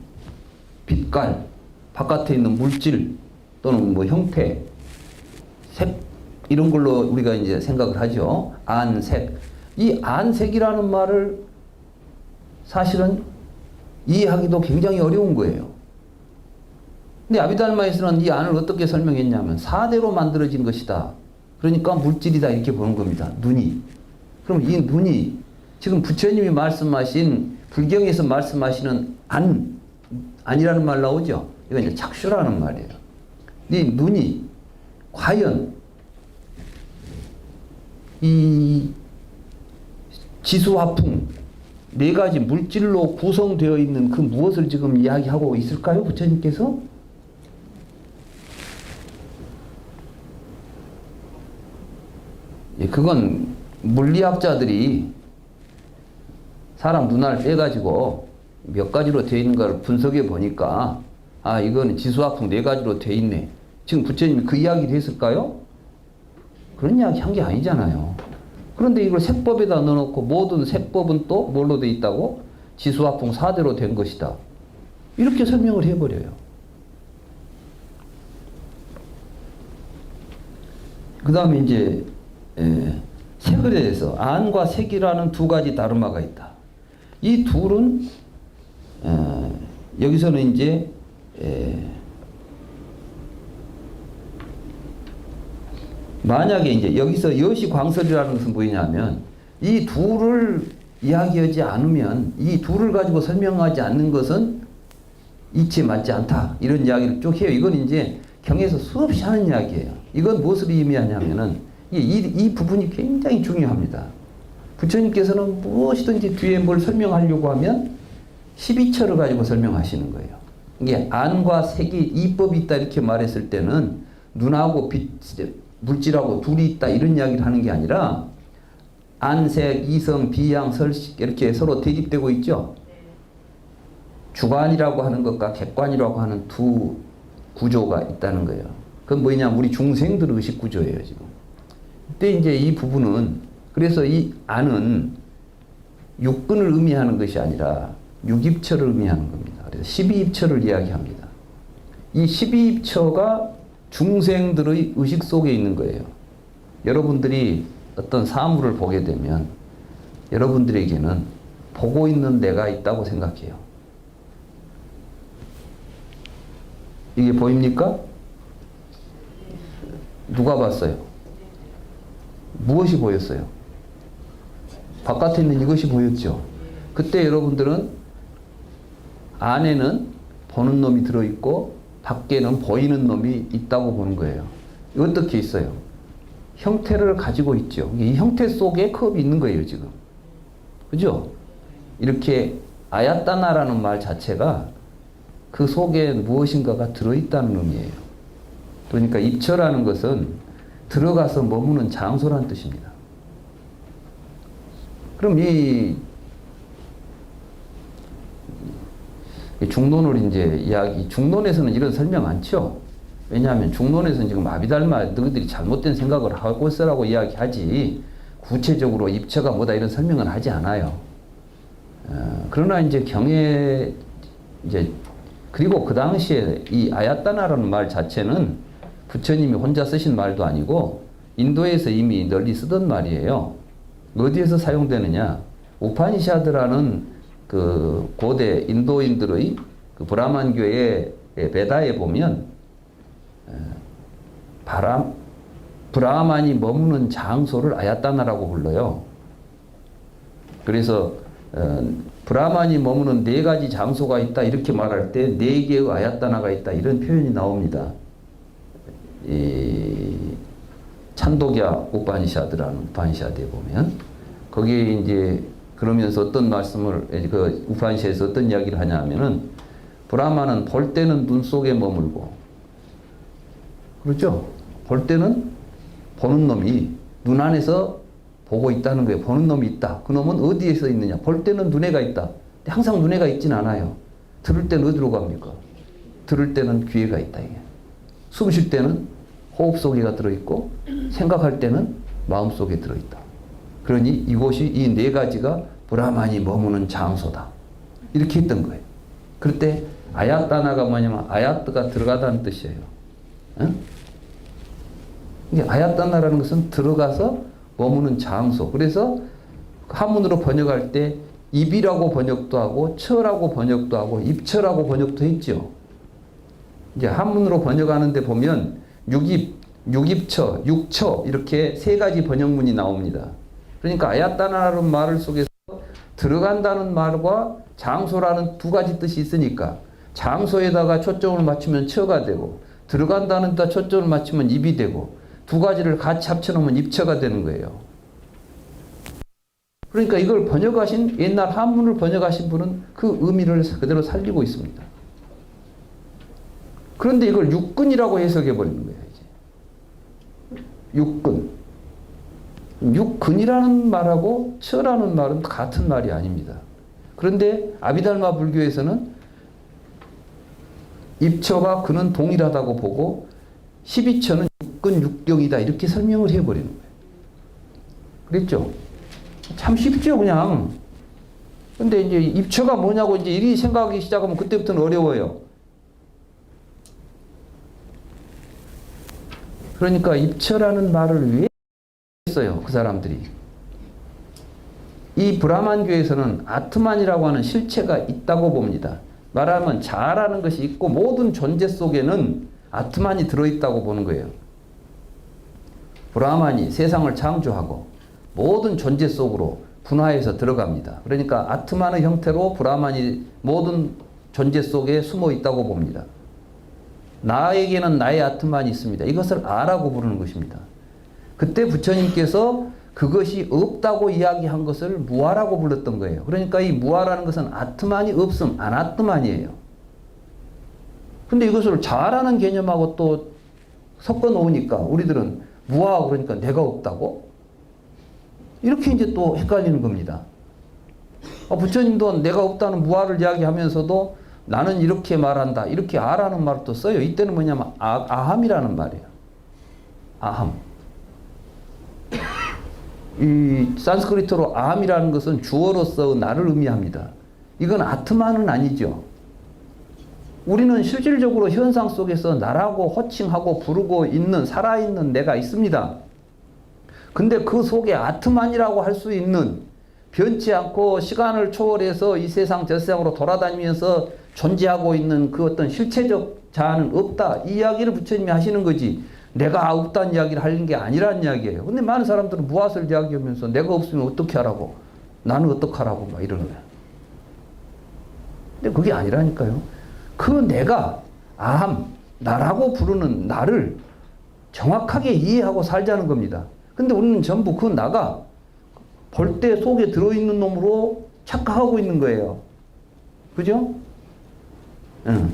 빛깔, 바깥에 있는 물질 또는 뭐 형태, 색 이런 걸로 우리가 이제 생각을 하죠. 안색. 이 안색이라는 말을 사실은 이해하기도 굉장히 어려운 거예요. 근데 아비달마에서는 이 안을 어떻게 설명했냐면 사대로 만들어진 것이다. 그러니까 물질이다 이렇게 보는 겁니다. 눈이. 그럼 이 눈이 지금 부처님이 말씀하신 불경에서 말씀하시는 안이라는 말 나오죠. 이거 이제 착슈라는 말이에요. 이 눈이 과연 이 지수화풍 네 가지 물질로 구성되어 있는 그 무엇을 지금 이야기하고 있을까요? 부처님께서? 그건 물리학자들이 사람 눈알 떼가지고 몇 가지로 되어 있는 걸 분석해 보니까 이거는 지수화풍 네 가지로 되어 있네. 지금 부처님이 그 이야기를 했을까요? 그런 이야기 한 게 아니잖아요. 그런데 이걸 색법에다 넣어놓고 모든 색법은 또 뭘로 되어 있다고? 지수화풍 4대로 된 것이다. 이렇게 설명을 해버려요. 그 다음에 이제 색에 대해서 안과 색이라는 두 가지 다르마가 있다. 이 둘은 여기서는 이제 만약에 이제 여기서 여시광설이라는 것은 뭐냐면 이 둘을 이야기하지 않으면 이 둘을 가지고 설명하지 않는 것은 이치에 맞지 않다. 이런 이야기를 쭉 해요. 이건 이제 경에서 수없이 하는 이야기예요. 이건 무엇을 의미하냐면은 이 부분이 굉장히 중요합니다. 부처님께서는 무엇이든지 뒤에 뭘 설명하려고 하면 12처를 가지고 설명하시는 거예요. 이게 안과 색이 이법이 있다 이렇게 말했을 때는 눈하고 빛, 물질하고 둘이 있다 이런 이야기를 하는 게 아니라 안색, 이성, 비양, 설식 이렇게 서로 대립되고 있죠. 주관이라고 하는 것과 객관이라고 하는 두 구조가 있다는 거예요. 그건 뭐냐? 우리 중생들 의식 구조예요, 지금. 그때 이제 이 부분은 그래서 이 안은 육근을 의미하는 것이 아니라 육입처를 의미하는 겁니다. 그래서 12입처를 이야기합니다. 이 12입처가 중생들의 의식 속에 있는 거예요. 여러분들이 어떤 사물을 보게 되면 여러분들에게는 보고 있는 내가 있다고 생각해요. 이게 보입니까? 누가 봤어요? 무엇이 보였어요? 바깥에 있는 이것이 보였죠. 그때 여러분들은 안에는 보는 놈이 들어있고 밖에는 보이는 놈이 있다고 보는 거예요. 어떻게 있어요? 형태를 가지고 있죠. 이 형태 속에 컵이 있는 거예요, 지금. 그죠? 이렇게 아야따나라는 말 자체가 그 속에 무엇인가가 들어있다는 의미예요. 그러니까 입처라는 것은 들어가서 머무는 장소란 뜻입니다. 그럼 이 중론을 이제 중론에서는 이런 설명 안 쳐. 왜냐하면 중론에서는 지금 아비달마 너희들이 잘못된 생각을 하고 있으라고 이야기하지, 구체적으로 입처가 뭐다 이런 설명은 하지 않아요. 그러나 이제 경에 그리고 그 당시에 이 아야따나라는 말 자체는 부처님이 혼자 쓰신 말도 아니고 인도에서 이미 널리 쓰던 말이에요. 어디에서 사용되느냐? 우파니샤드라는 그 고대 인도인들의 그 브라만교의 베다에 보면 브라만이 머무는 장소를 아야따나라고 불러요. 그래서 브라만이 머무는 4가지 장소가 있다 이렇게 말할 때 4개의 아야따나가 있다 이런 표현이 나옵니다. 이 찬도기야 우파니샤드라는 우파니샤드에 보면 거기에 이제 그러면서 어떤 말씀을 그 우파니샤드에서 어떤 이야기를 하냐면은 브라만은 볼 때는 눈 속에 머물고, 그렇죠? 볼 때는 보는 놈이 눈 안에서 보고 있다는 거예요. 보는 놈이 있다. 그 놈은 어디에서 있느냐? 볼 때는 눈에가 있다. 근데 항상 눈에가 있진 않아요. 들을 때는 어디로 갑니까? 들을 때는 귀에가 있다. 이게. 숨 쉴 때는 호흡 속에가 들어있고, 생각할 때는 마음 속에 들어있다. 그러니 이곳이 이 4가지가 브라만이 머무는 장소다. 이렇게 했던 거예요. 그럴 때 아야따나가 뭐냐면 아야트가 들어가다는 뜻이에요. 응? 이게 아야따나라는 것은 들어가서 머무는 장소. 그래서 한문으로 번역할 때 입이라고 번역도 하고 처라고 번역도 하고 입처라고 번역도 했죠. 이제 한문으로 번역하는데 보면 육입처, 육처 이렇게 3가지 번역문이 나옵니다. 그러니까 아야따나라는 말을 속에서 들어간다는 말과 장소라는 2가지 뜻이 있으니까 장소에다가 초점을 맞추면 처가 되고 들어간다는 데 초점을 맞추면 입이 되고 2가지를 같이 합쳐놓으면 입처가 되는 거예요. 그러니까 이걸 번역하신 옛날 한문을 번역하신 분은 그 의미를 그대로 살리고 있습니다. 그런데 이걸 육근이라고 해석해 버리는 거예요. 이제. 육근. 육근이라는 말하고 처라는 말은 같은 말이 아닙니다. 그런데 아비달마 불교에서는 입처가 근은 동일하다고 보고 12처는 육근 육경이다 이렇게 설명을 해버리는 거예요. 그랬죠? 참 쉽죠 그냥. 근데 이제 입처가 뭐냐고 이제 이리 생각하기 시작하면 그때부터는 어려워요. 그러니까 입처라는 말을 왜 했어요 그 사람들이. 이 브라만교에서는 아트만이라고 하는 실체가 있다고 봅니다. 말하면 자아라는 것이 있고 모든 존재 속에는 아트만이 들어있다고 보는 거예요. 브라만이 세상을 창조하고 모든 존재 속으로 분화해서 들어갑니다. 그러니까 아트만의 형태로 브라만이 모든 존재 속에 숨어 있다고 봅니다. 나에게는 나의 아트만이 있습니다. 이것을 아라고 부르는 것입니다. 그때 부처님께서 그것이 없다고 이야기한 것을 무아라고 불렀던 거예요. 그러니까 이 무아라는 것은 아트만이 없음, 아나트만이에요. 근데 이것을 자아라는 개념하고 또 섞어 놓으니까 우리들은 무아 그러니까 내가 없다고? 이렇게 이제 또 헷갈리는 겁니다. 부처님도 내가 없다는 무아를 이야기하면서도 나는 이렇게 말한다. 이렇게 아라는 말을 또 써요. 이때는 뭐냐면 아함이라는 말이에요. 아함. 이 산스크리트로 아함이라는 것은 주어로서 나를 의미합니다. 이건 아트만은 아니죠. 우리는 실질적으로 현상 속에서 나라고 호칭하고 부르고 있는 살아있는 내가 있습니다. 근데 그 속에 아트만이라고 할 수 있는 변치 않고 시간을 초월해서 이 세상 저 세상으로 돌아다니면서 존재하고 있는 그 어떤 실체적 자아는 없다. 이 이야기를 부처님이 하시는 거지. 내가 없다는 이야기를 하는 게 아니라는 이야기예요. 근데 많은 사람들은 무엇을 이야기하면서 내가 없으면 어떻게 하라고, 나는 어떻게 하라고 막 이러는 거야. 근데 그게 아니라니까요. 그 내가 나라고 부르는 나를 정확하게 이해하고 살자는 겁니다. 근데 우리는 전부 그 나가 볼 때 속에 들어있는 놈으로 착각하고 있는 거예요. 그죠? 응.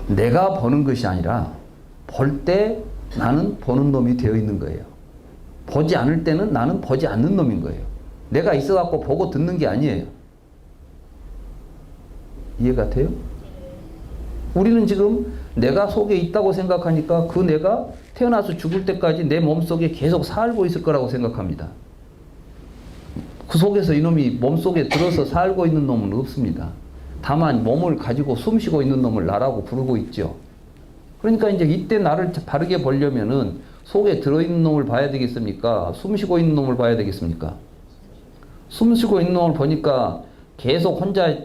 내가 보는 것이 아니라 볼 때 나는 보는 놈이 되어 있는 거예요. 보지 않을 때는 나는 보지 않는 놈인 거예요. 내가 있어갖고 보고 듣는 게 아니에요. 이해가 돼요? 우리는 지금 내가 속에 있다고 생각하니까 그 내가 태어나서 죽을 때까지 내 몸속에 계속 살고 있을 거라고 생각합니다. 그 속에서 이놈이 몸속에 들어서 살고 있는 놈은 없습니다. 다만 몸을 가지고 숨쉬고 있는 놈을 나라고 부르고 있죠. 그러니까 이제 이때 나를 바르게 보려면은 속에 들어있는 놈을 봐야 되겠습니까? 숨쉬고 있는 놈을 봐야 되겠습니까? 숨쉬고 있는 놈을 보니까 계속 혼자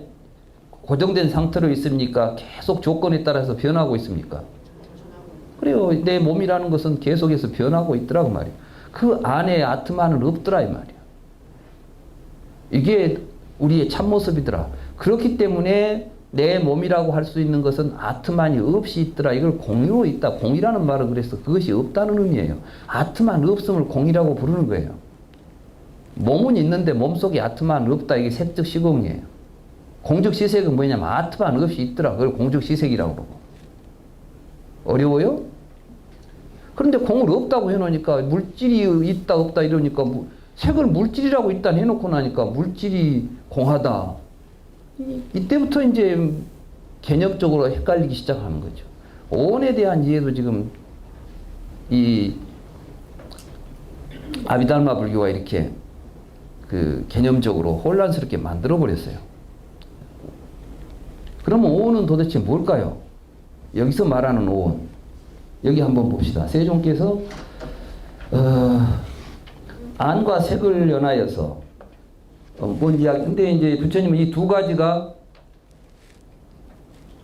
고정된 상태로 있습니까? 계속 조건에 따라서 변하고 있습니까? 그래요. 내 몸이라는 것은 계속해서 변하고 있더라고 말이에요. 그 안에 아트만은 없더라 이 말이에요. 이게 우리의 참모습이더라. 그렇기 때문에 내 몸이라고 할 수 있는 것은 아트만이 없이 있더라. 이걸 공유로 있다. 공이라는 말을 그래서 그것이 없다는 의미예요. 아트만 없음을 공이라고 부르는 거예요. 몸은 있는데 몸속에 아트만 없다. 이게 색적 시공이에요. 공적 시색은 뭐냐면 아트만 없이 있더라. 그걸 공적 시색이라고 그러고. 어려워요? 그런데 공을 없다고 해놓으니까 물질이 있다 없다 이러니까 색을 물질이라고 일단 해놓고 나니까 물질이 공하다. 이때부터 이제 개념적으로 헷갈리기 시작하는 거죠. 오온에 대한 이해도 지금 이 아비달마 불교가 이렇게 그 개념적으로 혼란스럽게 만들어 버렸어요. 그러면 오온은 도대체 뭘까요? 여기서 말하는 오온. 여기 한번 봅시다. 세종께서 안과 색을 연하여서 뭔 이야기. 근데 이제 부처님은 이 두 가지가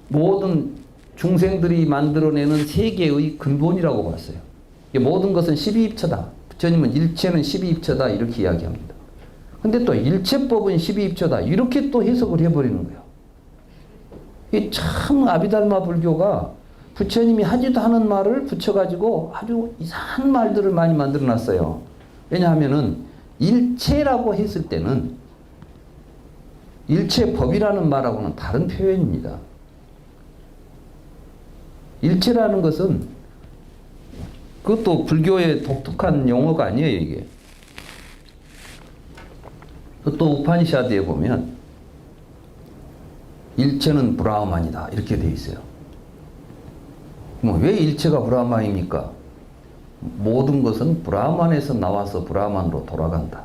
모든 중생들이 만들어내는 세계의 근본이라고 봤어요. 모든 것은 12입처다. 부처님은 일체는 12입처다. 이렇게 이야기합니다. 근데 또 일체법은 12입처다. 이렇게 또 해석을 해버리는 거예요. 이 참 아비달마 불교가 부처님이 하지도 않은 말을 붙여가지고 아주 이상한 말들을 많이 만들어 놨어요. 왜냐하면은 일체라고 했을 때는 일체법이라는 말하고는 다른 표현입니다. 일체라는 것은 그것도 불교의 독특한 용어가 아니에요, 이게. 또 우파니샤드에 보면 일체는 브라흐만이다 이렇게 돼 있어요. 왜 일체가 브라흐만입니까? 모든 것은 브라흐만에서 나와서 브라흐만으로 돌아간다.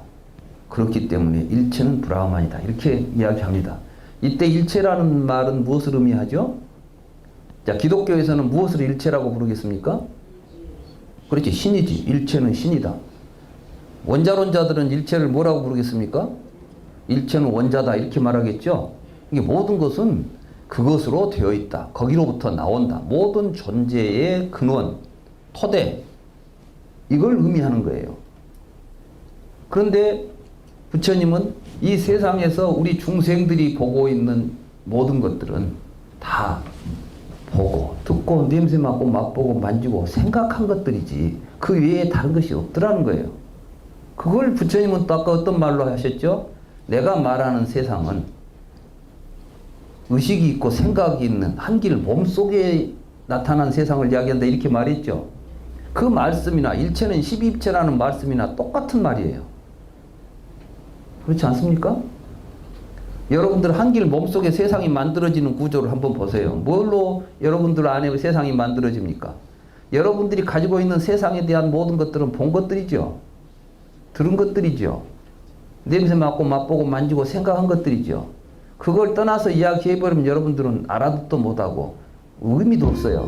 그렇기 때문에 일체는 브라흐만이다 이렇게 이야기합니다. 이때 일체라는 말은 무엇을 의미하죠? 자, 기독교에서는 무엇을 일체라고 부르겠습니까? 그렇지, 신이지. 일체는 신이다. 원자론자들은 일체를 뭐라고 부르겠습니까? 일체는 원자다 이렇게 말하겠죠. 이게 모든 것은 그것으로 되어 있다. 거기로부터 나온다. 모든 존재의 근원, 토대, 이걸 의미하는 거예요. 그런데 부처님은 이 세상에서 우리 중생들이 보고 있는 모든 것들은 다 보고, 듣고, 냄새 맡고, 맛보고, 만지고, 생각한 것들이지 그 외에 다른 것이 없더라는 거예요. 그걸 부처님은 또 아까 어떤 말로 하셨죠? 내가 말하는 세상은 의식이 있고 생각이 있는 한길 몸속에 나타난 세상을 이야기한다 이렇게 말했죠. 그 말씀이나 일체는 12입체라는 말씀이나 똑같은 말이에요. 그렇지 않습니까? 여러분들 한길 몸속에 세상이 만들어지는 구조를 한번 보세요. 뭘로 여러분들 안에 세상이 만들어집니까? 여러분들이 가지고 있는 세상에 대한 모든 것들은 본 것들이죠. 들은 것들이죠. 냄새 맡고 맛보고 만지고 생각한 것들이죠. 그걸 떠나서 이야기해버리면 여러분들은 알아듣도 못하고 의미도 없어요.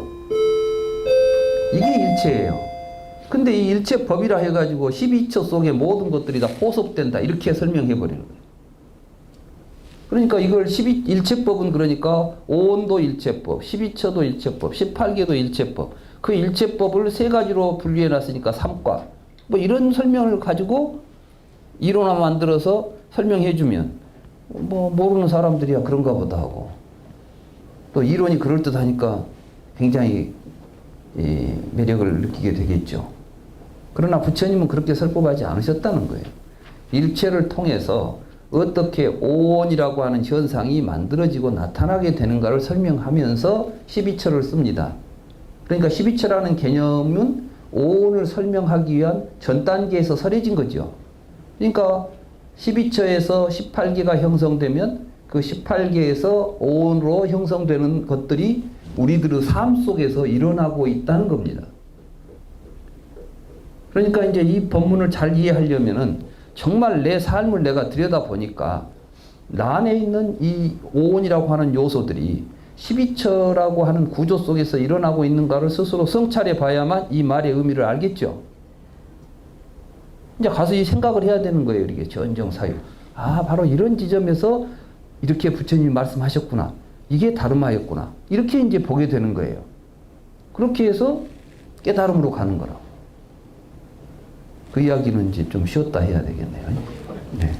이게 일체예요. 근데 이 일체법이라 해가지고 12처 속의 모든 것들이 다 포섭된다. 이렇게 설명해 버리는 거예요. 그러니까 이걸 일체법은 그러니까 오온도 일체법, 12처도 일체법, 18개도 일체법. 그 일체법을 세 가지로 분류해 놨으니까 삼과. 뭐 이런 설명을 가지고 이론화 만들어서 설명해 주면 뭐 모르는 사람들이야 그런가 보다 하고 또 이론이 그럴듯하니까 굉장히 매력을 느끼게 되겠죠. 그러나 부처님은 그렇게 설법하지 않으셨다는 거예요. 일체를 통해서 어떻게 오온이라고 하는 현상이 만들어지고 나타나게 되는가를 설명하면서 12처를 씁니다. 그러니까 12처라는 개념은 오온을 설명하기 위한 전 단계에서 설해진 거죠. 그러니까 12처에서 18개가 형성되면 그 18개에서 오온으로 형성되는 것들이 우리들의 삶 속에서 일어나고 있다는 겁니다. 그러니까 이제 이 법문을 잘 이해하려면은 정말 내 삶을 내가 들여다보니까 나 안에 있는 이 오온이라고 하는 요소들이 12처라고 하는 구조 속에서 일어나고 있는가를 스스로 성찰해 봐야만 이 말의 의미를 알겠죠. 이제 가서 이 생각을 해야 되는 거예요. 이렇게 전정사유. 아, 바로 이런 지점에서 이렇게 부처님이 말씀하셨구나. 이게 다름화였구나. 이렇게 이제 보게 되는 거예요. 그렇게 해서 깨달음으로 가는 거라고. 그 이야기는 이제 좀 쉬었다 해야 되겠네요. 네.